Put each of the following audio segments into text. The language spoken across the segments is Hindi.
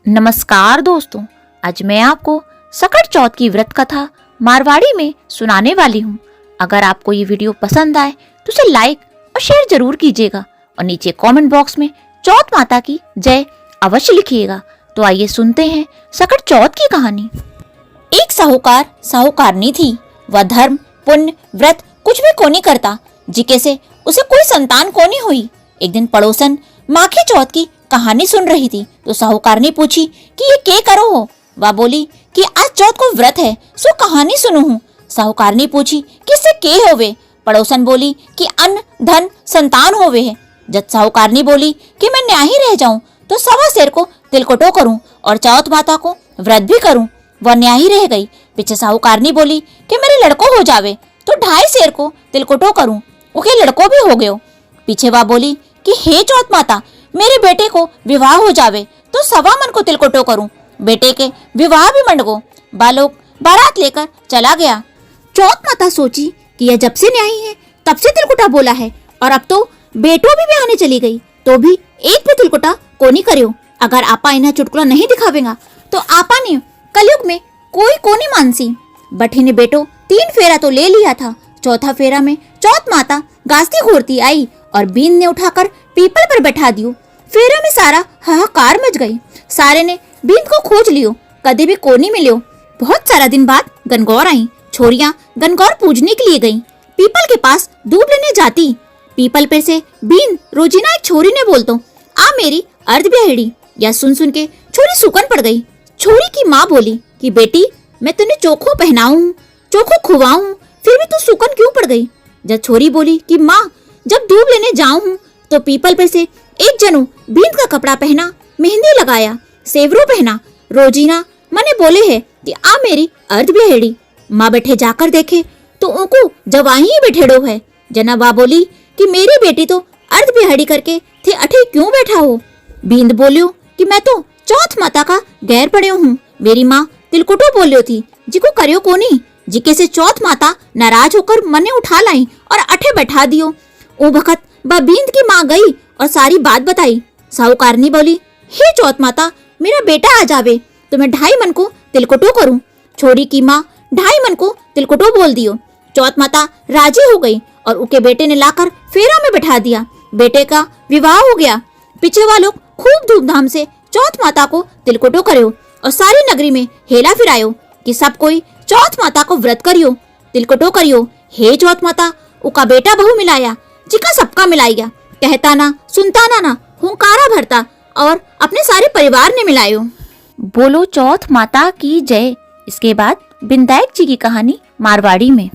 नमस्कार दोस्तों, आज मैं आपको सकट चौथ की व्रत कथा मारवाड़ी में सुनाने वाली हूँ। अगर आपको ये वीडियो पसंद आए तो इसे लाइक और शेयर जरूर कीजिएगा और नीचे कमेंट बॉक्स में चौथ माता की जय अवश्य लिखिएगा। तो आइए सुनते हैं सकट चौथ की कहानी। एक साहूकार साहूकारनी थी। वह धर्म पुण्य व्रत कुछ भी कोनी करता, जिके से उसे कोई संतान कोनी हुई। एक दिन पड़ोसन माखी चौथ की कहानी सुन रही थी तो साहूकारनी पूछी कि ये के करो हो। वह बोली कि आज चौथ को व्रत है, सो कहानी सुनू हूँ। साहूकारनी पूछी किससे के होवे। पड़ोसन बोली कि अन्न धन संतान होवे है। जब साहूकारनी बोली कि मैं न्याही रह जाऊं तो सवा शेर को तिलकुटो करूं और चौथ माता को व्रत भी करूं। वह न्याही रह गई। पीछे साहूकारनी बोली कि मेरे लड़को हो जावे तो 2.5 शेर को तिलकुटो करूं, उके लड़को भी हो गयो। पीछे वह बोली कि हे चौथ माता, मेरे बेटे को विवाह हो जावे तो 1.25 मन को तिलकुटो करूं। बेटे के विवाह भी मंडगो। बालोक बारात लेकर चला गया। चौथ माता सोची कि यह जब से न्याही है तब से तिलकुटा बोला है और अब तो बेटो भी ब्याहने चली गई तो भी एक भी तिलकुटा कोनी करियो। अगर आपा इन्हें चुटकुला नहीं दिखावेगा तो आपा ने कलयुग में कोई कोनी मानसी। बठी ने बेटो 3 फेरा तो ले लिया था। चौथा फेरा में चौथ माता गास्ती घूरती आई और बीन ने उठाकर पीपल पर बैठा दियो। फेरा में सारा हाहाकार मच गई। सारे ने बीन को खोज लियो, कदे भी कोनी मिलियो। बहुत सारा दिन बाद गनगौर आई। छोरियां गनगौर पूजने के लिए गईं। पीपल के पास दूब लेने जाती। पीपल पे से बीन रोजीना एक छोरी ने बोल दो आ मेरी अर्ध ब्याहड़ी। यह सुन के छोरी सुकन पड़ गई। छोरी की माँ बोली कि बेटी, मैं तुन्हें चोखो पहनाऊं चोखो खुवाऊं, फिर भी तू सुकन क्यों पड़ गई। जब छोरी बोली कि माँ, जब दूब लेने जाऊं हूँ तो पीपल पे से एक जनू बीन का कपड़ा पहना, मेहंदी लगाया, सेवरो पहना। रोजीना मने बोले है कि आ मेरी अर्ध ब्याहड़ी। माँ बैठे जाकर देखे तो उनको जवाही ही बैठेड़ो है। जना बा बोली कि मेरी बेटी तो अर्ध ब्याहड़ी करके थे अठे क्यों बैठा हो। बींद बोलियो कि मैं तो चौथ माता का गैर पड़े हूँ। मेरी माँ तिलकुटो बोलियो थी जिको करियो कोनी, जिके से चौथ माता नाराज होकर मने उठा लाई और अठे बैठा दियो। ओ भखत बा बींद की माँ गई और सारी बात बताई। साहूकारनी बोली हे चौथ माता, मेरा बेटा आ जावे तो मैं 2.5 मन को तिलकुटो करूं। छोरी की माँ 2.5 मन को तिलकुटो बोल दियो। चौथ माता राजी हो गई और उनके बेटे ने लाकर फेरा में बैठा दिया। बेटे का विवाह हो गया। पीछे वालों खूब धूमधाम से चौथ माता को तिलकुटो करियो और सारी नगरी में हेला फिरायो कि सब कोई चौथ माता को व्रत करियो, तिलकुटो करियो। हे चौथ माता, उका बेटा बहू मिलाया जिका सबका मिलाइया। कहता ना सुनता ना हुंकारा भरता और अपने सारे परिवार ने मिलायो। बोलो चौथ माता की जय। इसके बाद बिंदायक जी की कहानी मारवाड़ी में।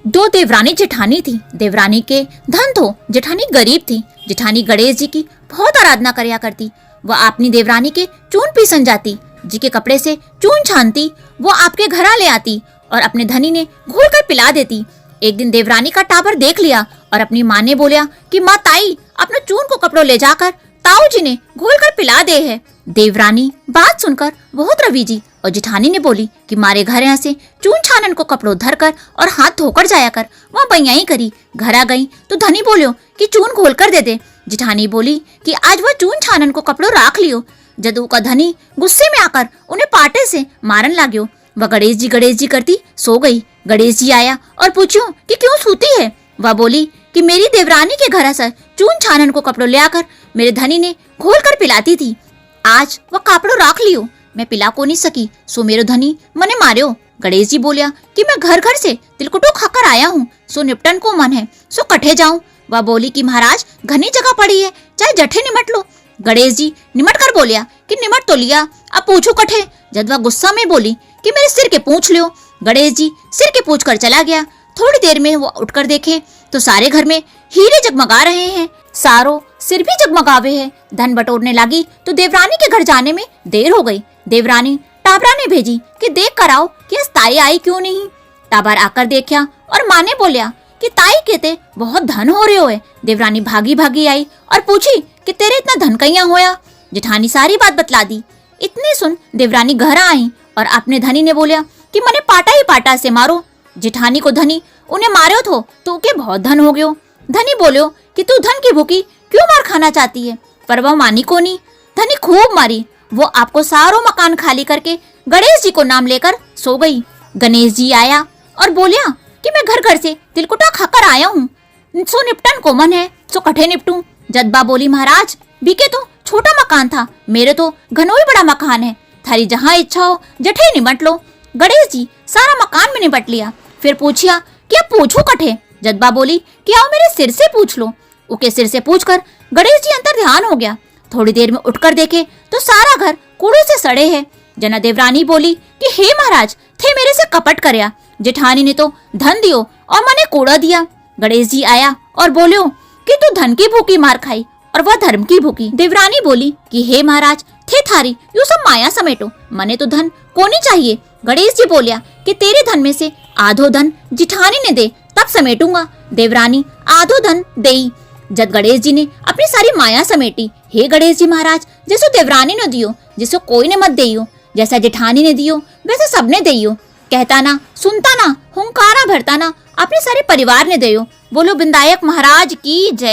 2 देवरानी जेठानी थी। देवरानी के धन तो जेठानी गरीब थी। जेठानी गणेश जी की बहुत आराधना करया करती। वह अपनी देवरानी के चून पीसन जाती, जी के कपड़े से चून छानती, वो आपके घर ले आती और अपने धनी ने घोल कर पिला देती। एक दिन देवरानी का टाबर देख लिया और अपनी माँ ने बोलिया कि माँ ताई, अपना चून को कपड़ों ले जाकर ताऊ जी ने घोल कर पिला दे है। देवरानी बात सुनकर बहुत रवी जी और जेठानी ने बोली कि मारे घर यहाँ से चून छानन को कपड़ों धर कर और हाथ धोकर जाया कर। वहाँ बैयाई करी। घर आ गई तो धनी बोलियो कि चून घोल कर दे दे। जेठानी बोली कि आज वह चून छानन को कपड़ों राख लियो। जदू का धनी गुस्से में आकर उन्हें पाटे से मारन लाग्यो। वह गणेश जी करती सो गई। गणेश जी आया और पूछो कि क्यों सूती है। वह बोली कि मेरी देवरानी के घर से चून छानन को कपड़ों ले आकर मेरे धनी ने घोल कर पिलाती थी। आज वह कपड़ों राख लियो, मैं पिला को नहीं सकी, सो मेरो धनी मने मार्यो। गणेश जी बोलिया कि मैं घर घर से तिलकुटो खाकर आया हूँ, सो निपटन को मन है, सो कठे जाऊं। वह बोली कि महाराज घनी जगह पड़ी है, चाहे जठे निमट लो। गणेश जी निमट कर बोलिया कि निमट तो लिया, अब पूछो कठे। जब वह गुस्सा में बोली कि मेरे सिर के पूछ लियो। गणेश जी सिर के पूछ कर चला गया। थोड़ी देर में वो उठकर देखे तो सारे घर में हीरे जगमगा रहे हैं। सारो सिर भी जगमगावे है। धन बटोरने लगी तो देवरानी के घर जाने में देर हो गई। देवरानी टाबरा ने भेजी कि देख कर आओ कि ताई आई क्यों नहीं। टाबर आकर देखा और माँ ने बोलिया कि ताई कहते बहुत धन हो रहे हो। देवरानी भागी भागी आई और पूछी कि तेरे इतना धन कहिया होया। जेठानी सारी बात बतला दी। इतनी सुन देवरानी घर आई और अपने धनी ने बोलिया कि मने पाटा ही पाटा से मारो। जेठानी को धनी उन्हें मारो तो के बहुत धन हो गयो। धनी बोलियो कि तू धन की भूखी क्यों मार खाना चाहती है, पर वह मानी को नहीं। धनी खूब मारी वो आपको सारों मकान खाली करके गणेश जी को नाम लेकर सो गई। गणेश जी आया और बोलिया कि मैं घर घर से तिलकुटा खाकर आया हूँ, सो निपटन को मन है, सो कठे निपटूं। जदबा बोली महाराज बीके तो छोटा मकान था, मेरे तो घनोई बड़ा मकान है, थारी जहाँ इच्छा हो जठे निमट लो। गणेश जी सारा मकान में निपट लिया। फिर पूछिया कि अब पूछू कठे। जदबा बोली कि आओ मेरे सिर से पूछ लो। उके सिर से पूछकर गणेश जी अंतर ध्यान हो गया। थोड़ी देर में उठकर देखे तो सारा घर कूड़े से सड़े है। जना देवरानी बोली कि हे महाराज थे मेरे से कपट करया, जेठानी ने तो धन दियो और मने कूड़ा दिया। गणेश जी आया और बोलो कि तू धन की भूखी मार खाई और वह धर्म की भूखी। देवरानी बोली कि हे महाराज थे थारी यू सब माया समेटो, मने तो धन कोनी चाहिए। गणेश जी बोलिया कि तेरे धन में से आधो धन जिठानी ने दे तब समेटूंगा। देवरानी आधो धन देई। जब गणेश जी ने अपनी सारी माया समेटी, हे गणेश जी महाराज जैसो देवरानी ने दियो जैसो कोई ने मत देइयो, जैसा जेठानी ने दियो वैसे सबने देइयो। कहता ना सुनता ना हुंकारा भरता ना अपने सारे परिवार ने देयो। बोलो बिंदायक महाराज की जय।